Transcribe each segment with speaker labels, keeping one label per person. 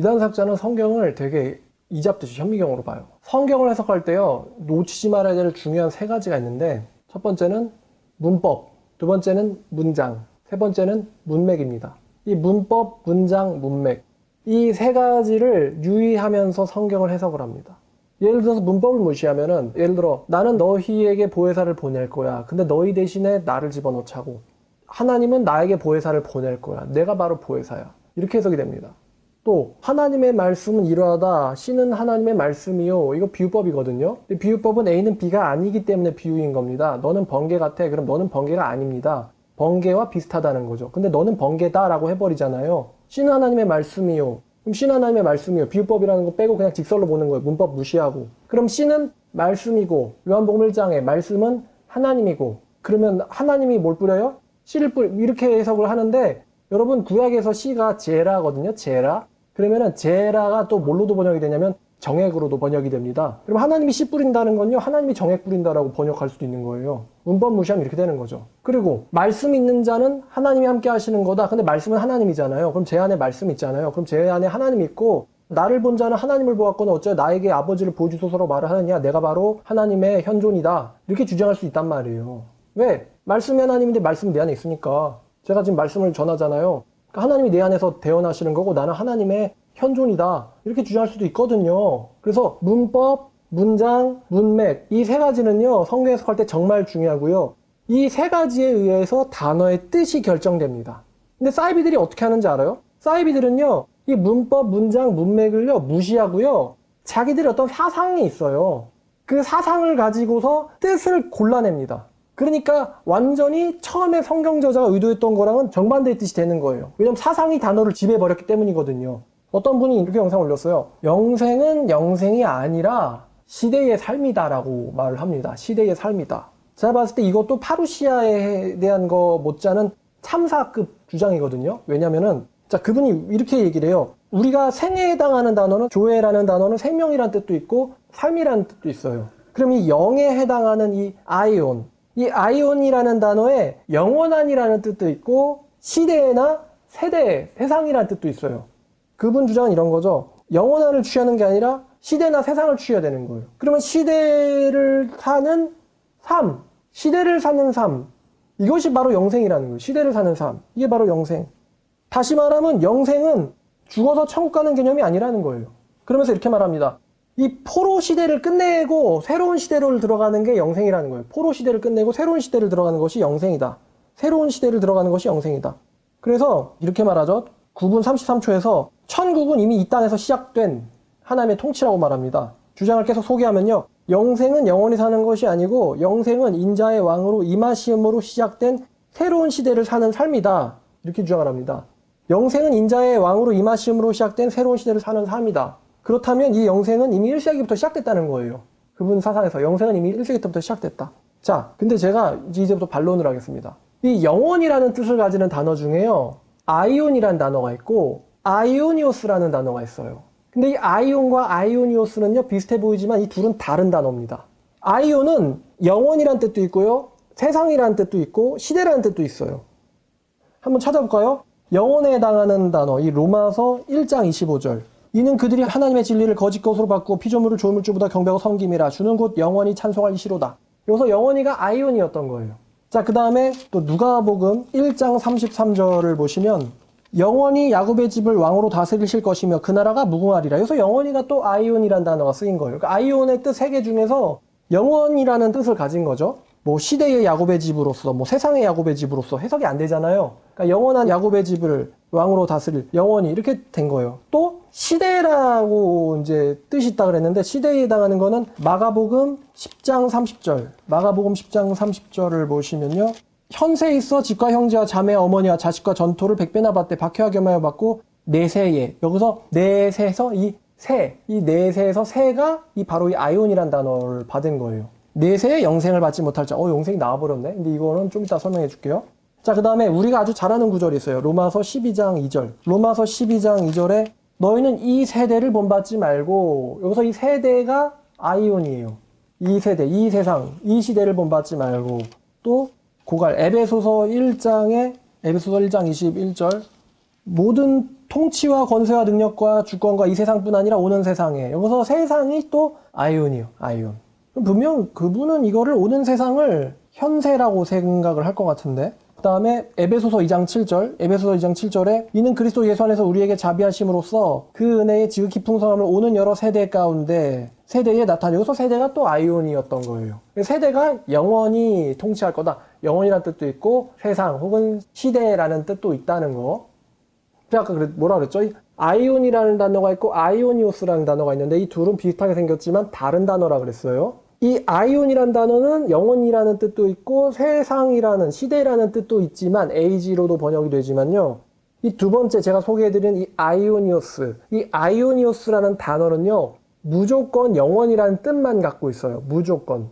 Speaker 1: 이단사학자는 성경을 되게 이잡듯이 현미경으로 봐요. 성경을 해석할 때요, 놓치지 말아야 될 중요한 세 가지가 있는데, 첫 번째는 문법, 두 번째는 문장, 세 번째는 문맥입니다. 이 문법, 문장, 문맥, 이 세 가지를 유의하면서 성경을 해석을 합니다. 예를 들어서 문법을 무시하면은, 예를 들어 나는 너희에게 보혜사를 보낼 거야. 근데 너희 대신에 나를 집어넣자고. 하나님은 나에게 보혜사를 보낼 거야. 내가 바로 보혜사야. 이렇게 해석이 됩니다. 또 하나님의 말씀은 이러하다. C는 하나님의 말씀이요. 이거 비유법이거든요. 근데 비유법은 A는 B가 아니기 때문에 비유인 겁니다. 너는 번개 같아. 그럼 너는 번개가 아닙니다. 번개와 비슷하다는 거죠. 근데 너는 번개다 라고 해버리잖아요. C는 하나님의 말씀이요. 그럼 C는 하나님의 말씀이요. 비유법이라는 거 빼고 그냥 직설로 보는 거예요. 문법 무시하고. 그럼 C는 말씀이고 요한복음 1장에 말씀은 하나님이고, 그러면 하나님이 뭘 뿌려요? C를 뿌려. 이렇게 해석을 하는데, 여러분 구약에서 C가 제라거든요. 제라. 그러면은 제라가 또 뭘로도 번역이 되냐면 정액으로도 번역이 됩니다. 그럼 하나님이 씨 뿌린다는 건요, 하나님이 정액 뿌린다라고 번역할 수도 있는 거예요. 문법 무시하면 이렇게 되는 거죠. 그리고 말씀 있는 자는 하나님이 함께 하시는 거다. 근데 말씀은 하나님이잖아요. 그럼 제 안에 말씀 있잖아요. 그럼 제 안에 하나님 있고, 나를 본 자는 하나님을 보았거나 어째 나에게 아버지를 보여주소서라고 말을 하느냐. 내가 바로 하나님의 현존이다. 이렇게 주장할 수 있단 말이에요. 왜? 말씀이 하나님인데 말씀이 내 안에 있으니까. 제가 지금 말씀을 전하잖아요. 그러니까 하나님이 내 안에서 대언하시는 거고 나는 하나님의 현존이다. 이렇게 주장할 수도 있거든요. 그래서 문법, 문장, 문맥, 이 세 가지는요, 성경 해석할 때 정말 중요하고요. 이 세 가지에 의해서 단어의 뜻이 결정됩니다. 근데 사이비들이 어떻게 하는지 알아요? 사이비들은요, 이 문법, 문장, 문맥을요, 무시하고요, 자기들이 어떤 사상이 있어요. 그 사상을 가지고서 뜻을 골라냅니다. 그러니까 완전히 처음에 성경 저자가 의도했던 거랑은 정반대의 뜻이 되는 거예요. 왜냐면 사상이 단어를 지배해버렸기 때문이거든요. 어떤 분이 이렇게 영상 올렸어요. 영생은 영생이 아니라 시대의 삶이다 라고 말을 합니다. 시대의 삶이다. 제가 봤을 때 이것도 파루시아에 대한 거 못지않은 참사급 주장이거든요. 왜냐면은 자, 그분이 이렇게 얘기를 해요. 우리가 생애에 해당하는 단어는 조회라는 단어는 생명이라는 뜻도 있고 삶이라는 뜻도 있어요. 그럼 이 영에 해당하는 이 아이온, 이 아이온이라는 단어에 영원한이라는 뜻도 있고 시대나 세대, 세상이라는 뜻도 있어요. 그분 주장은 이런 거죠. 영원한을 취하는 게 아니라 시대나 세상을 취해야 되는 거예요. 그러면 시대를 사는 삶, 시대를 사는 삶, 이것이 바로 영생이라는 거예요. 시대를 사는 삶, 이게 바로 영생. 다시 말하면 영생은 죽어서 천국 가는 개념이 아니라는 거예요. 그러면서 이렇게 말합니다. 이 포로 시대를 끝내고 새로운 시대로 들어가는 게 영생이라는 거예요. 포로 시대를 끝내고 새로운 시대를 들어가는 것이 영생이다. 새로운 시대를 들어가는 것이 영생이다. 그래서 이렇게 말하죠. 9분 33초에서 천국은 이미 이 땅에서 시작된 하나님의 통치라고 말합니다. 주장을 계속 소개하면요. 영생은 영원히 사는 것이 아니고 영생은 인자의 왕으로 임하심으로 시작된 새로운 시대를 사는 삶이다. 이렇게 주장을 합니다. 영생은 인자의 왕으로 임하심으로 시작된 새로운 시대를 사는 삶이다. 그렇다면 이 영생은 이미 1세기부터 시작됐다는 거예요. 그분 사상에서 영생은 이미 1세기 때부터 시작됐다. 자, 근데 제가 이제부터 반론을 하겠습니다. 이 영원이라는 뜻을 가지는 단어 중에요. 아이온이라는 단어가 있고 아이오니오스라는 단어가 있어요. 근데 이 아이온과 아이오니오스는요, 비슷해 보이지만 이 둘은 다른 단어입니다. 아이온은 영원이라는 뜻도 있고요. 세상이라는 뜻도 있고 시대라는 뜻도 있어요. 한번 찾아볼까요? 영혼에 해당하는 단어, 이 로마서 1장 25절. 이는 그들이 하나님의 진리를 거짓 것으로 바꾸고 피조물을 조물주보다 경배하고 섬김이라. 주는 곧 영원히 찬송할 시로다. 여기서 영원히가 아이온이었던 거예요. 자, 그 다음에 또 누가복음 1장 33절을 보시면 영원히 야곱의 집을 왕으로 다스리실 것이며 그 나라가 무궁하리라. 여기서 영원히가 또 아이온이라는 단어가 쓰인 거예요. 그러니까 아이온의 뜻 3개 중에서 영원이라는 뜻을 가진 거죠. 뭐 시대의 야곱의 집으로서, 뭐 세상의 야곱의 집으로서 해석이 안 되잖아요. 그러니까 영원한 야곱의 집을 왕으로 다스릴 영원히 이렇게 된 거예요. 또 시대라고 이제 뜻이 있다 그랬는데 시대에 해당하는 거는 마가복음 10장 30절. 마가복음 10장 30절을 보시면요. 현세에 있어 집과 형제와 자매와 어머니와 자식과 전토를 100배나 받되 박해와 겸하여 받고 내세에, 여기서 내세에서 이 세, 이 내세에서 세가 이 바로 이 아이온이란 단어를 받은 거예요. 내세에 영생을 받지 못할 자. 영생이 나와버렸네. 근데 이거는 좀 이따 설명해 줄게요. 자, 그 다음에 우리가 아주 잘 아는 구절이 있어요. 로마서 12장 2절. 로마서 12장 2절에 너희는 이 세대를 본받지 말고, 여기서 이 세대가 아이온이에요. 이 세대, 이 세상, 이 시대를 본받지 말고, 또 고갈 에베소서 1장 21절 모든 통치와 권세와 능력과 주권과 이 세상뿐 아니라 오는 세상에. 여기서 세상이 또 아이온이요. 아이온. 분명 그분은 이거를 오는 세상을 현세라고 생각을 할 것 같은데. 그 다음에 에베소서 2장 7절, 에베소서 2장 7절에 이는 그리스도 예수 안에서 우리에게 자비하심으로써 그 은혜의 지극히 풍성함을 오는 여러 세대 가운데 세대에 나타나. 여기서 세대가 또 아이온이었던 거예요. 세대가 영원히 통치할 거다. 영원이라는 뜻도 있고 세상 혹은 시대라는 뜻도 있다는 거. 제가 아까 뭐라 그랬죠? 아이온이라는 단어가 있고 아이오니오스라는 단어가 있는데 이 둘은 비슷하게 생겼지만 다른 단어라 그랬어요. 이 아이온이라는 단어는 영원이라는 뜻도 있고 세상이라는 시대라는 뜻도 있지만 에이지로도 번역이 되지만요. 이 두 번째 제가 소개해드린 이 아이오니오스, 이 아이오니오스라는 단어는요. 무조건 영원이라는 뜻만 갖고 있어요. 무조건.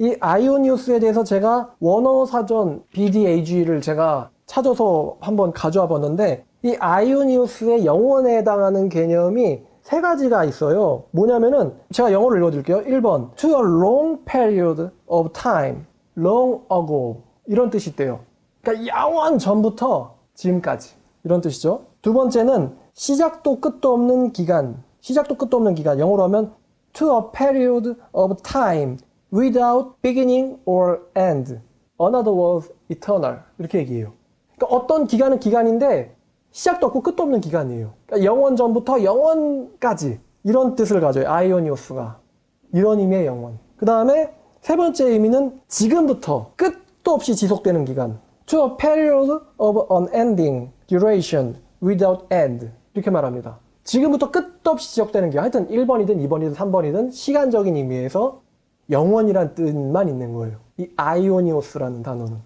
Speaker 1: 이 아이오니우스에 대해서 제가 원어사전 BDAG를 제가 찾아서 한번 가져와 봤는데 이 아이오니우스의 영원에 해당하는 개념이 세 가지가 있어요. 뭐냐면은 제가 영어로 읽어드릴게요. 1번 To a long period of time, long ago 이런 뜻이 있대요. 그러니까 영원 전부터 지금까지 이런 뜻이죠. 두 번째는 시작도 끝도 없는 기간, 시작도 끝도 없는 기간 영어로 하면 To a period of time without beginning or end. Another word, eternal. 이렇게 얘기해요. 그러니까 어떤 기간은 기간인데 시작도 없고 끝도 없는 기간이에요. 그러니까 영원 전부터 영원까지 이런 뜻을 가져요. 아이오니오스가. 이런 의미의 영원. 그 다음에 세 번째 의미는 지금부터 끝도 없이 지속되는 기간. To a period of unending duration without end. 이렇게 말합니다. 지금부터 끝도 없이 지속되는 기간. 하여튼 1번이든 2번이든 3번이든 시간적인 의미에서 영원이란 뜻만 있는 거예요. 이 아이오니오스라는 단어는.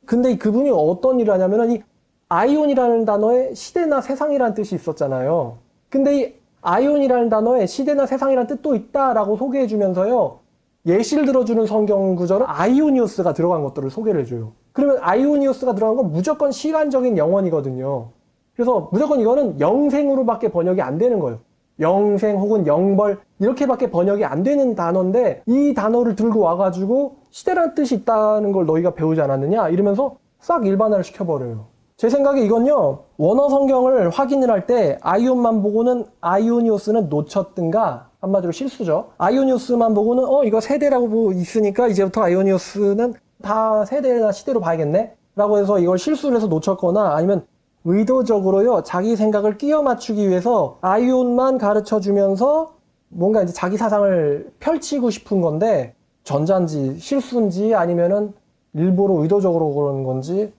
Speaker 1: 근데 그분이 어떤 일을 하냐면은 이 아이온이라는 단어에 시대나 세상이라는 뜻이 있었잖아요. 근데 이 아이온이라는 단어에 시대나 세상이라는 뜻도 있다라고 소개해 주면서요. 예시를 들어주는 성경 구절은 아이오니오스가 들어간 것들을 소개를 해줘요. 그러면 아이오니오스가 들어간 건 무조건 시간적인 영원이거든요. 그래서 무조건 이거는 영생으로밖에 번역이 안 되는 거예요. 영생 혹은 영벌 이렇게밖에 번역이 안 되는 단어인데 이 단어를 들고 와가지고 시대라는 뜻이 있다는 걸 너희가 배우지 않았느냐 이러면서 싹 일반화를 시켜버려요. 제 생각에 이건요 원어 성경을 확인을 할 때 아이온만 보고는 아이오니오스는 놓쳤든가 한마디로 실수죠. 아이오니오스만 보고는 이거 세대라고 있으니까 이제부터 아이오니오스는 다 세대나 시대로 봐야겠네 라고 해서 이걸 실수를 해서 놓쳤거나 아니면 의도적으로요 자기 생각을 끼워 맞추기 위해서 아이온만 가르쳐 주면서 뭔가 이제 자기 사상을 펼치고 싶은 건데 전자인지 실수인지 아니면은 일부러 의도적으로 그런 건지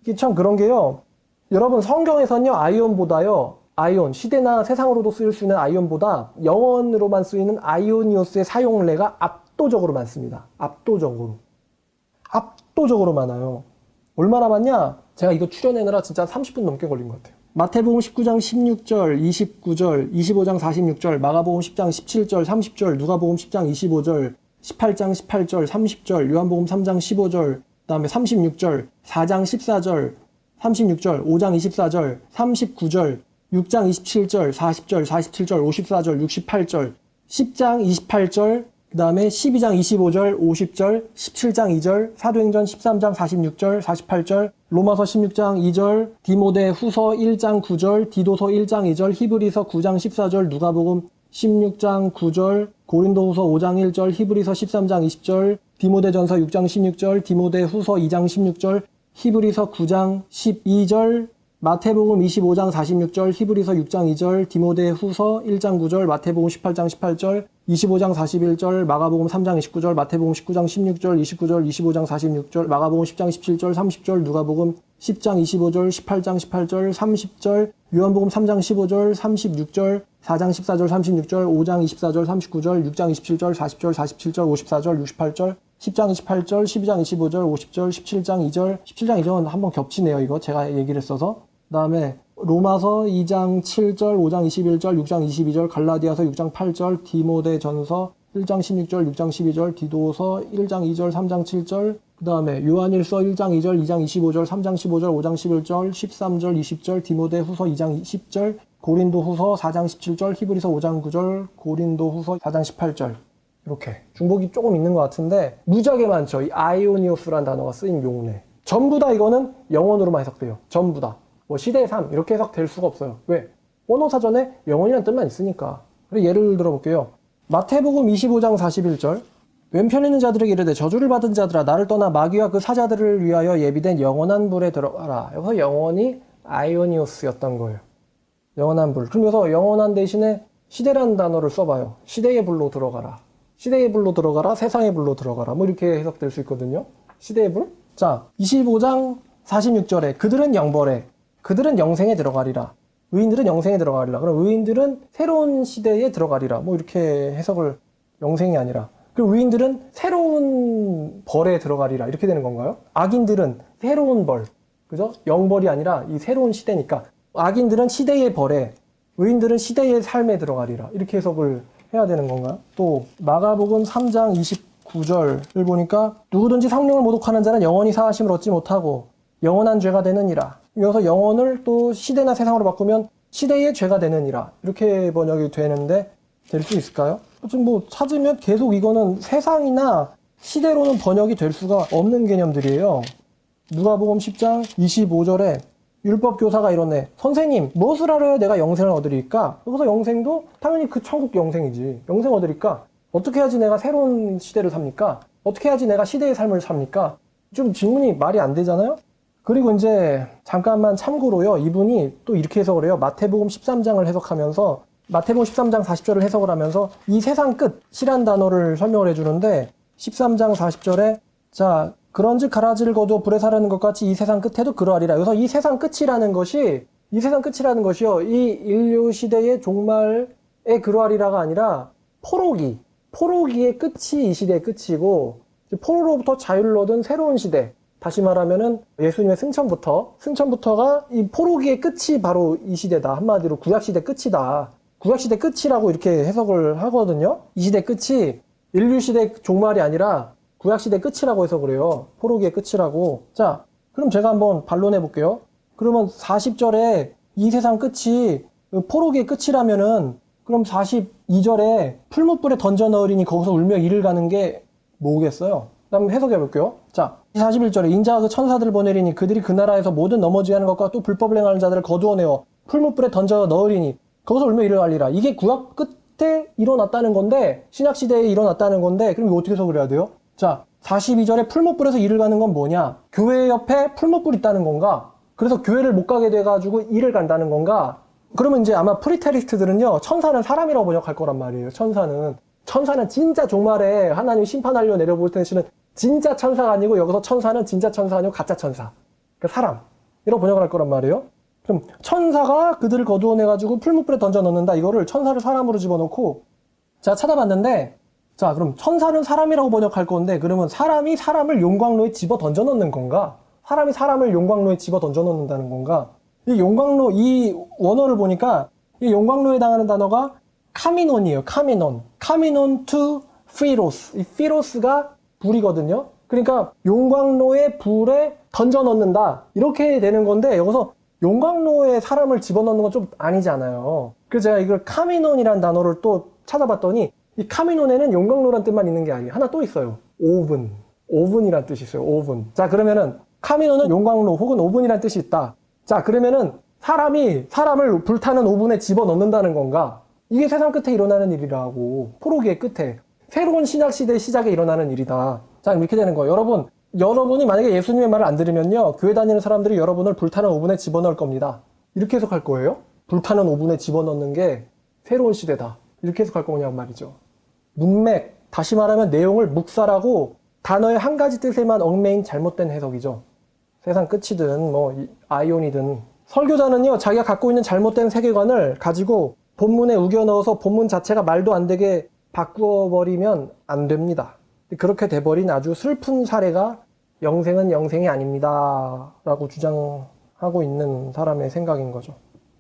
Speaker 1: 이게 참 그런 게요. 여러분 성경에서는요 아이온보다요 아이온 시대나 세상으로도 쓰일 수 있는 아이온보다 영원으로만 쓰이는 아이오니오스의 사용례가 압도적으로 많습니다. 압도적으로 많아요. 얼마나 많냐? 제가 이거 출연하느라 진짜 30분 넘게 걸린 것 같아요. 마태복음 19장 16절, 29절, 25장 46절, 마가복음 10장 17절, 30절, 누가복음 10장 25절, 18장 18절, 30절, 요한복음 3장 15절, 그 다음에 36절, 4장 14절, 36절, 5장 24절, 39절, 6장 27절, 40절, 47절, 54절, 68절, 10장 28절, 그 다음에 12장 25절, 50절, 17장 2절, 사도행전 13장 46절, 48절, 로마서 16장 2절, 디모데 후서 1장 9절, 디도서 1장 2절, 히브리서 9장 14절, 누가복음 16장 9절, 고린도후서 5장 1절, 히브리서 13장 20절, 디모데전서 6장 16절, 디모데 후서 2장 16절, 히브리서 9장 12절, 마태복음 25장 46절, 히브리서 6장 2절, 디모데 후서 1장 9절, 마태복음 18장 18절, 25장 41절, 마가복음 3장 29절, 마태복음 19장 16절, 29절, 25장 46절, 마가복음 10장 17절, 30절, 누가복음 10장 25절, 18장 18절, 30절, 요한복음 3장 15절, 36절, 4장 14절, 36절, 5장 24절, 39절, 6장 27절, 40절, 47절, 54절, 68절, 10장 28절, 12장 25절, 50절, 17장 2절, 17장 2절은 한번 겹치네요, 이거. 제가 얘기를 했어서. 그 다음에 로마서 2장 7절, 5장 21절, 6장 22절, 갈라디아서 6장 8절, 디모데전서 1장 16절, 6장 12절, 디도서 1장 2절, 3장 7절, 그 다음에 요한일서 1장 2절, 2장 25절, 3장 15절, 5장 11절, 13절, 20절, 디모데 후서 2장 10절, 고린도 후서 4장 17절, 히브리서 5장 9절, 고린도 후서 4장 18절. 이렇게 중복이 조금 있는 것 같은데 무지하게 많죠. 이 아이오니오스라는 단어가 쓰인 용례. 전부 다 이거는 영원으로만 해석돼요. 전부 다. 뭐 시대의 삶 이렇게 해석될 수가 없어요. 왜? 원어사전에 영원이라는 뜻만 있으니까. 그리고 예를 들어볼게요. 마태복음 25장 41절. 왼편에 있는 자들에게 이르되 저주를 받은 자들아 나를 떠나 마귀와 그 사자들을 위하여 예비된 영원한 불에 들어가라. 여기서 영원이 아이오니오스였던 거예요. 영원한 불. 그럼 여기서 영원한 대신에 시대라는 단어를 써봐요. 시대의 불로 들어가라. 시대의 불로 들어가라. 세상의 불로 들어가라. 뭐 이렇게 해석될 수 있거든요. 시대의 불? 자, 25장 46절에 그들은 영벌에 그들은 영생에 들어가리라. 의인들은 영생에 들어가리라. 그럼 의인들은 새로운 시대에 들어가리라. 뭐 이렇게 해석을 영생이 아니라. 그리고 의인들은 새로운 벌에 들어가리라. 이렇게 되는 건가요? 악인들은 새로운 벌. 그죠? 영벌이 아니라 이 새로운 시대니까. 악인들은 시대의 벌에, 의인들은 시대의 삶에 들어가리라. 이렇게 해석을 해야 되는 건가요? 또 마가복음 3장 29절을 보니까 누구든지 성령을 모독하는 자는 영원히 사하심을 얻지 못하고 영원한 죄가 되느니라. 여기서 영원을 또 시대나 세상으로 바꾸면 시대의 죄가 되느니라. 이렇게 번역이 되는데 될 수 있을까요? 좀 뭐 찾으면 계속 이거는 세상이나 시대로는 번역이 될 수가 없는 개념들이에요. 누가복음 10장 25절에 율법 교사가 이러네. 선생님, 무엇을 하려야 내가 영생을 얻으리까? 여기서 영생도 당연히 그 천국 영생이지. 영생 얻으리까? 어떻게 해야지 내가 새로운 시대를 삽니까? 어떻게 해야지 내가 시대의 삶을 삽니까? 좀 질문이 말이 안 되잖아요? 그리고 이제 잠깐만 참고로요. 이분이 또 이렇게 해석을 해요. 마태복음 13장을 해석하면서 마태복음 13장 40절을 해석을 하면서 이 세상 끝이란 단어를 설명을 해주는데 13장 40절에 자 그런즉 가라지를 거두어 불에 사르는 것 같이 이 세상 끝에도 그러하리라. 여기서 이 세상 끝이라는 것이요. 이 인류 시대의 종말에 그러하리라가 아니라 포로기의 끝이 이 시대의 끝이고 포로로부터 자유를 얻은 새로운 시대. 다시 말하면은 예수님의 승천부터가 이 포로기의 끝이 바로 이 시대다. 한마디로 구약시대 끝이다. 구약시대 끝이라고 이렇게 해석을 하거든요. 이 시대 끝이 인류시대 종말이 아니라 구약시대 끝이라고 해석을 해요. 포로기의 끝이라고. 자, 그럼 제가 한번 반론해 볼게요. 그러면 40절에 이 세상 끝이 포로기의 끝이라면은 그럼 42절에 풀무불에 던져 넣으리니 거기서 울며 이를 가는 게 뭐겠어요? 그다음 해석해 볼게요. 자, 41절에 인자가 그 천사들을 보내리니 그들이 그 나라에서 모든 넘어지게 하는 것과 또 불법을 행하는 자들을 거두어내어 풀무불에 던져 넣으리니 거기서 울며 이를 갈리라. 이게 구약 끝에 일어났다는 건데 신약시대에 일어났다는 건데 그럼 이거 어떻게 해석을 해야 돼요? 자, 42절에 풀무불에서 이를 가는 건 뭐냐? 교회 옆에 풀무불 있다는 건가? 그래서 교회를 못 가게 돼가지고 이를 간다는 건가? 그러면 이제 아마 프리테리스트들은요, 천사는 사람이라고 번역할 거란 말이에요. 천사는 진짜 종말에 하나님 심판하려 내려볼 때는 진짜 천사가 아니고 여기서 천사는 진짜 천사 아니고 가짜 천사. 그러니까 사람. 이라고 번역을 할 거란 말이에요. 그럼 천사가 그들을 거두어내가지고 풀무불에 던져 넣는다. 이거를 천사를 사람으로 집어넣고 제가 찾아봤는데 자, 그럼 천사는 사람이라고 번역할 건데 그러면 사람이 사람을 용광로에 집어 던져 넣는 건가? 사람이 사람을 용광로에 집어 던져 넣는다는 건가? 이 용광로, 이 원어를 보니까 이 용광로에 해당하는 단어가 카미논이에요. 카미논 to 피로스. 이 피로스가 불이거든요. 그러니까 용광로에 불에 던져 넣는다. 이렇게 되는 건데 여기서 용광로에 사람을 집어넣는 건 좀 아니잖아요. 그래서 제가 이걸 카미논이라는 단어를 또 찾아봤더니 이 카미논에는 용광로란 뜻만 있는 게 아니에요. 하나 또 있어요. 오븐이란 뜻이 있어요. 오븐. 자, 그러면은 카미논은 용광로 혹은 오븐이란 뜻이 있다. 자, 그러면은 사람이 사람을 불타는 오븐에 집어넣는다는 건가? 이게 세상 끝에 일어나는 일이라고. 포로기의 끝에. 새로운 신약시대의 시작에 일어나는 일이다. 자, 이렇게 되는 거예요. 여러분이 만약에 예수님의 말을 안 들으면요. 교회 다니는 사람들이 여러분을 불타는 오븐에 집어넣을 겁니다. 이렇게 해석할 거예요. 불타는 오븐에 집어넣는 게 새로운 시대다. 이렇게 해석할 거냐고 말이죠. 문맥, 다시 말하면 내용을 묵살하고 단어의 한 가지 뜻에만 얽매인 잘못된 해석이죠. 세상 끝이든 뭐 아이온이든. 설교자는요. 자기가 갖고 있는 잘못된 세계관을 가지고 본문에 우겨 넣어서 본문 자체가 말도 안 되게 바꾸어버리면 안 됩니다. 그렇게 돼버린 아주 슬픈 사례가 영생은 영생이 아닙니다 라고 주장하고 있는 사람의 생각인 거죠.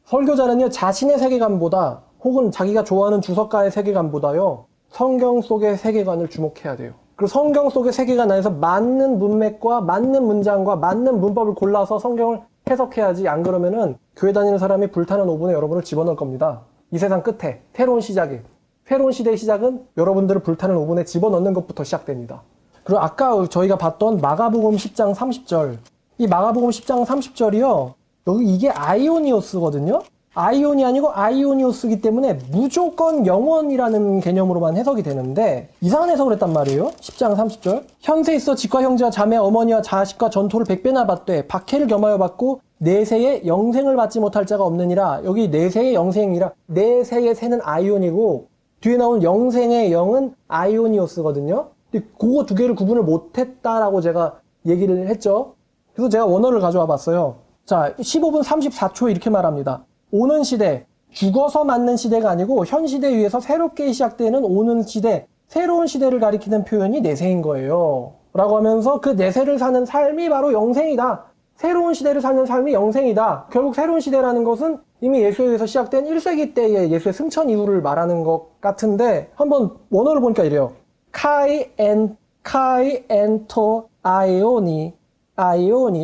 Speaker 1: 설교자는요. 자신의 세계관보다 혹은 자기가 좋아하는 주석가의 세계관보다요. 성경 속의 세계관을 주목해야 돼요. 그리고 성경 속의 세계관 안에서 맞는 문맥과 맞는 문장과 맞는 문법을 골라서 성경을 해석해야지. 안 그러면은 교회 다니는 사람이 불타는 오븐에 여러분을 집어넣을 겁니다. 이 세상 끝에 새로운 시작이, 새로운 시대의 시작은 여러분들을 불타는 오븐에 집어넣는 것부터 시작됩니다. 그리고 아까 저희가 봤던 마가복음 10장 30절, 이 마가복음 10장 30절이요, 여기 이게 아이오니오스거든요. 아이온이 아니고 아이오니오스이기 때문에 무조건 영원이라는 개념으로만 해석이 되는데 이상한 해석을 했단 말이에요. 10장 30절. 현세 있어 집과 형제와 자매 어머니와 자식과 전토를 100배나 받되 박해를 겸하여 받고 내세에 영생을 받지 못할 자가 없느니라. 여기 내세의 영생이라, 내세의 세는 아이온이고 뒤에 나온 영생의 영은 아이오니오스거든요. 근데 그거 두 개를 구분을 못했다라고 제가 얘기를 했죠. 그래서 제가 원어를 가져와 봤어요. 자, 15분 34초 이렇게 말합니다. 오는 시대, 죽어서 맞는 시대가 아니고 현 시대에 의해서 새롭게 시작되는 오는 시대, 새로운 시대를 가리키는 표현이 내세인 거예요. 라고 하면서 그 내세를 사는 삶이 바로 영생이다. 새로운 시대를 사는 삶이 영생이다. 결국 새로운 시대라는 것은 이미 예수에 의해서 시작된 1세기 때의 예수의 승천 이후를 말하는 것 같은데 한번 원어를 보니까 이래요. 카이 엔토 아이오니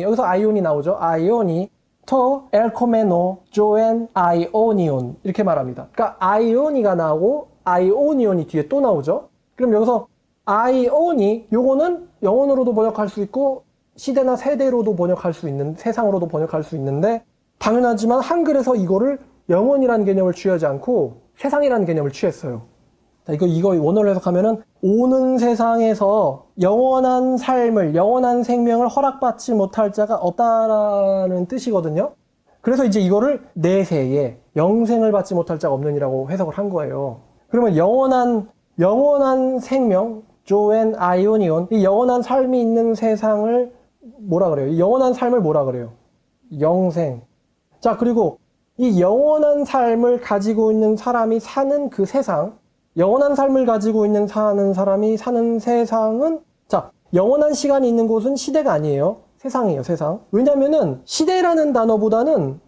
Speaker 1: 여기서 아이온이 나오죠. 아이오니 토 엘코메노 조엔 아이오니온 이렇게 말합니다. 그러니까 아이오니가 나오고 아이오니온이 뒤에 또 나오죠. 그럼 여기서 아이오니 요거는 영혼으로도 번역할 수 있고 시대나 세대로도 번역할 수 있는, 세상으로도 번역할 수 있는데 당연하지만 한글에서 이거를 영혼이라는 개념을 취하지 않고 세상이라는 개념을 취했어요. 자, 이거 원어를 해석하면은 오는 세상에서 영원한 삶을, 영원한 생명을 허락받지 못할 자가 없다라는 뜻이거든요. 그래서 이제 이거를 내세에 영생을 받지 못할 자가 없느니라고 해석을 한 거예요. 그러면 영원한 생명, 조엔 아이오니온, 이 영원한 삶이 있는 세상을 뭐라 그래요? 이 영원한 삶을 뭐라 그래요? 영생. 자, 그리고 이 영원한 삶을 가지고 있는 사람이 사는 그 세상, 영원한 삶을 가지고 있는 사는 사람이 사는 세상은, 자, 영원한 시간이 있는 곳은 시대가 아니에요. 세상이에요, 세상. 왜냐면은 시대라는 단어보다는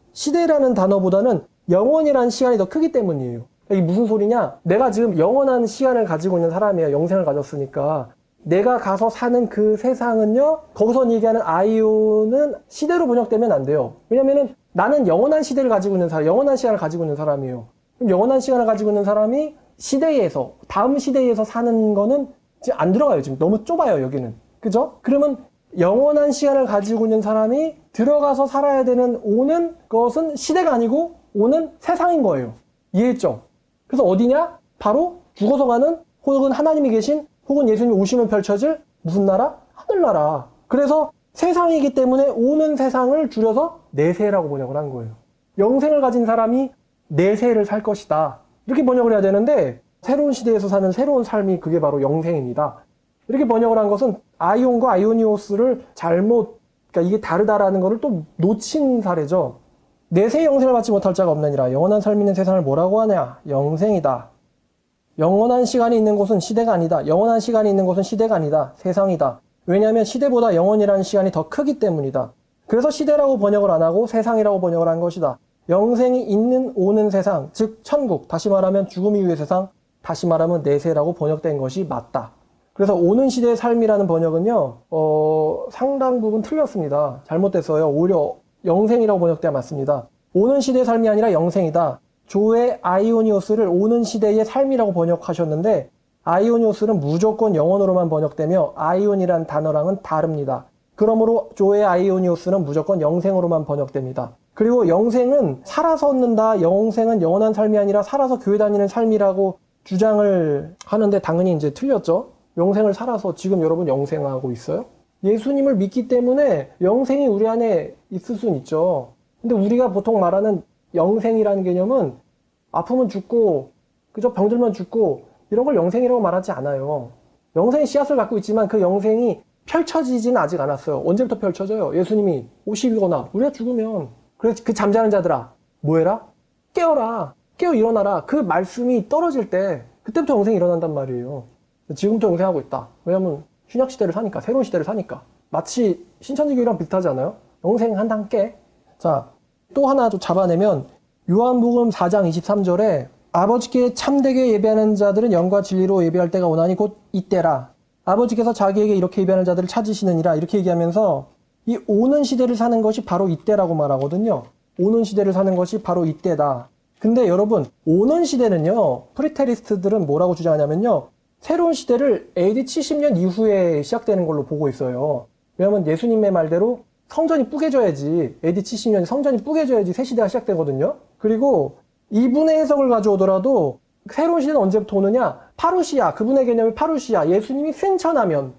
Speaker 1: 영원이라는 시간이 더 크기 때문이에요. 이게 무슨 소리냐? 내가 지금 영원한 시간을 가지고 있는 사람이에요. 영생을 가졌으니까. 내가 가서 사는 그 세상은요, 거기서 얘기하는 아이오는 시대로 번역되면 안 돼요. 왜냐면은 나는 영원한 시대를 가지고 있는 사람, 영원한 시간을 가지고 있는 사람이에요. 그럼 영원한 시간을 가지고 있는 사람이 시대에서, 다음 시대에서 사는 거는 지금 안 들어가요. 지금 너무 좁아요, 여기는. 그죠? 그러면 영원한 시간을 가지고 있는 사람이 들어가서 살아야 되는 오는 것은 시대가 아니고 오는 세상인 거예요. 이해했죠? 그래서 어디냐? 바로 죽어서 가는, 혹은 하나님이 계신, 혹은 예수님이 오시면 펼쳐질 무슨 나라? 하늘나라. 그래서 세상이기 때문에 오는 세상을 줄여서 내세라고 번역을 한 거예요. 영생을 가진 사람이 내세를 살 것이다. 이렇게 번역을 해야 되는데 새로운 시대에서 사는 새로운 삶이 그게 바로 영생입니다. 이렇게 번역을 한 것은 아이온과 아이오니오스를 잘못, 그러니까 이게 다르다라는 것을 또 놓친 사례죠. 내세의 영생을 받지 못할 자가 없느니라. 영원한 삶이 있는 세상을 뭐라고 하냐? 영생이다. 영원한 시간이 있는 곳은 시대가 아니다. 영원한 시간이 있는 곳은 시대가 아니다. 세상이다. 왜냐하면 시대보다 영원이라는 시간이 더 크기 때문이다. 그래서 시대라고 번역을 안 하고 세상이라고 번역을 한 것이다. 영생이 있는 오는 세상, 즉 천국, 다시 말하면 죽음 이후의 세상, 다시 말하면 내세라고 번역된 것이 맞다. 그래서 오는 시대의 삶이라는 번역은요, 상당 부분 틀렸습니다. 잘못됐어요. 오히려 영생이라고 번역돼야 맞습니다. 오는 시대의 삶이 아니라 영생이다. 조의 아이오니오스를 오는 시대의 삶이라고 번역하셨는데 아이오니오스는 무조건 영원으로만 번역되며 아이온이란 단어랑은 다릅니다. 그러므로 조의 아이오니오스는 무조건 영생으로만 번역됩니다. 그리고 영생은 살아서 얻는다. 영생은 영원한 삶이 아니라 살아서 교회 다니는 삶이라고 주장을 하는데 당연히 이제 틀렸죠. 영생을 살아서 지금 여러분 영생하고 있어요? 예수님을 믿기 때문에 영생이 우리 안에 있을 수는 있죠. 근데 우리가 보통 말하는 영생이라는 개념은 아프면 죽고, 그저 병들면 죽고, 이런 걸 영생이라고 말하지 않아요. 영생의 씨앗을 갖고 있지만 그 영생이 펼쳐지지는 아직 않았어요. 언제부터 펼쳐져요? 예수님이 50이거나 우리가 죽으면. 그래서 그 잠자는 자들아, 뭐해라? 깨어라. 깨어 일어나라. 그 말씀이 떨어질 때 그때부터 영생이 일어난단 말이에요. 지금부터 영생하고 있다. 왜냐면 신약시대를 사니까, 새로운 시대를 사니까. 마치 신천지교회랑 비슷하지 않아요? 영생 한 단 깨. 자, 또 하나 좀 잡아내면 요한복음 4장 23절에 아버지께 참되게 예배하는 자들은 영과 진리로 예배할 때가 오나니 곧 이때라. 아버지께서 자기에게 이렇게 입양할 자들을 찾으시느니라 이렇게 얘기하면서 이 오는 시대를 사는 것이 바로 이때라고 말하거든요. 오는 시대를 사는 것이 바로 이때다. 근데 여러분, 오는 시대는요, 프리테리스트들은 뭐라고 주장하냐면요, 새로운 시대를 AD 70년 이후에 시작되는 걸로 보고 있어요. 왜냐면 예수님의 말대로 성전이 뿌개져야지, AD 70년 성전이 뿌개져야지 새 시대가 시작되거든요. 그리고 이분의 해석을 가져오더라도 새로운 시대는 언제부터 오느냐? 파루시아, 그분의 개념이 파루시아, 예수님이 승천하면,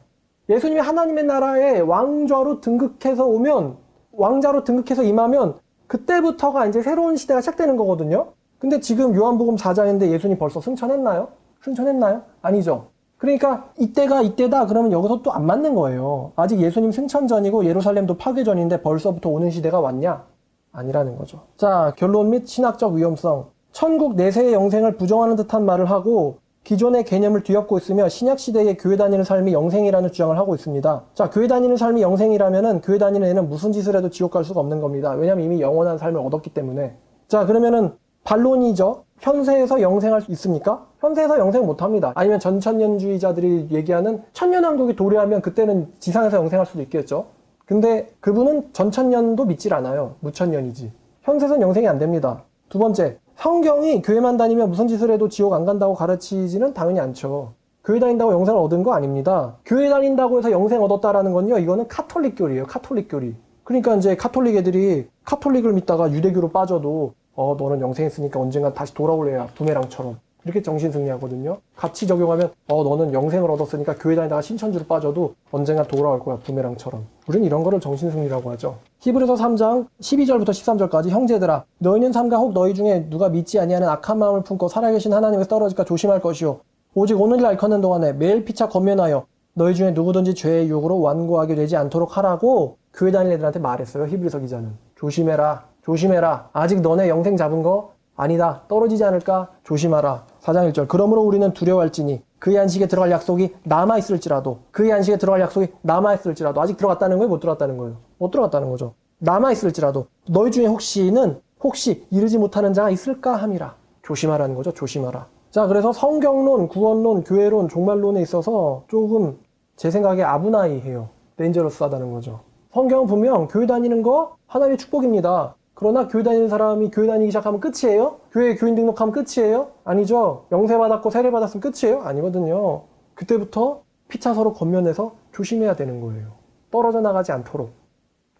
Speaker 1: 예수님이 하나님의 나라에 왕좌로 등극해서 오면, 왕자로 등극해서 임하면 그때부터가 이제 새로운 시대가 시작되는 거거든요. 근데 지금 요한복음 4장인데 예수님 벌써 승천했나요? 승천했나요? 아니죠. 그러니까 이때가 이때다 그러면 여기서 또 안 맞는 거예요. 아직 예수님 승천 전이고 예루살렘도 파괴 전인데 벌써부터 오는 시대가 왔냐? 아니라는 거죠. 자, 결론 및 신학적 위험성. 천국 내세의 영생을 부정하는 듯한 말을 하고 기존의 개념을 뒤엎고 있으며 신약시대의 교회 다니는 삶이 영생이라는 주장을 하고 있습니다. 자, 교회 다니는 삶이 영생이라면은 교회 다니는 애는 무슨 짓을 해도 지옥 갈 수가 없는 겁니다. 왜냐면 이미 영원한 삶을 얻었기 때문에. 자, 그러면은 반론이죠. 현세에서 영생할 수 있습니까? 현세에서 영생 못합니다. 아니면 전천년주의자들이 얘기하는 천년왕국이 도래하면 그때는 지상에서 영생할 수도 있겠죠. 근데 그분은 전천년도 믿질 않아요. 무천년이지. 현세에서는 영생이 안 됩니다. 두 번째, 성경이 교회만 다니면 무슨 짓을 해도 지옥 안 간다고 가르치지는 당연히 않죠. 교회 다닌다고 영생을 얻은 거 아닙니다. 교회 다닌다고 해서 영생 얻었다라는 건요, 이거는 카톨릭 교리예요. 카톨릭 교리. 그러니까 이제 카톨릭 애들이 카톨릭을 믿다가 유대교로 빠져도 너는 영생 있으니까 언젠가 다시 돌아올래야 부메랑처럼 이렇게 정신승리하거든요. 같이 적용하면 너는 영생을 얻었으니까 교회 다니다가 신천지로 빠져도 언젠가 돌아올 거야 부메랑처럼. 우리는 이런 거를 정신승리라고 하죠. 히브리서 3장 12절부터 13절까지 형제들아 너희는 삼가 혹 너희 중에 누가 믿지 아니하는 악한 마음을 품고 살아계신 하나님에서 떨어질까 조심할 것이요 오직 오늘날 일컫는 동안에 매일 피차 권면하여 너희 중에 누구든지 죄의 유혹으로 완고하게 되지 않도록 하라고 교회 다니는 애들한테 말했어요. 히브리서 기자는. 조심해라. 조심해라. 아직 너네 영생 잡은 거 아니다. 떨어지지 않을까? 조심하라. 4장 1절. 그러므로 우리는 두려워할지니 그의 안식에 들어갈 약속이 남아있을지라도 그의 안식에 들어갈 약속이 남아있을지라도 아직 들어갔다는 거예요? 못 들어갔다는 거예요? 못 들어갔다는 거죠. 남아있을지라도 너희 중에 혹시 이르지 못하는 자가 있을까 함이라. 조심하라는 거죠. 조심하라. 자, 그래서 성경론, 구원론, 교회론, 종말론에 있어서 조금 제 생각에 아브나이해요. 데인저러스하다는 거죠. 성경은 분명 교회 다니는 거 하나님의 축복입니다. 그러나 교회 다니는 사람이 교회 다니기 시작하면 끝이에요? 교회에 교인 등록하면 끝이에요? 아니죠. 영세 받았고 세례 받았으면 끝이에요? 아니거든요. 그때부터 피차 서로 겉면해서 조심해야 되는 거예요. 떨어져 나가지 않도록.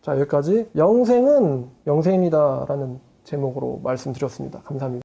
Speaker 1: 자, 여기까지 영생은 영생입니다 라는 제목으로 말씀드렸습니다. 감사합니다.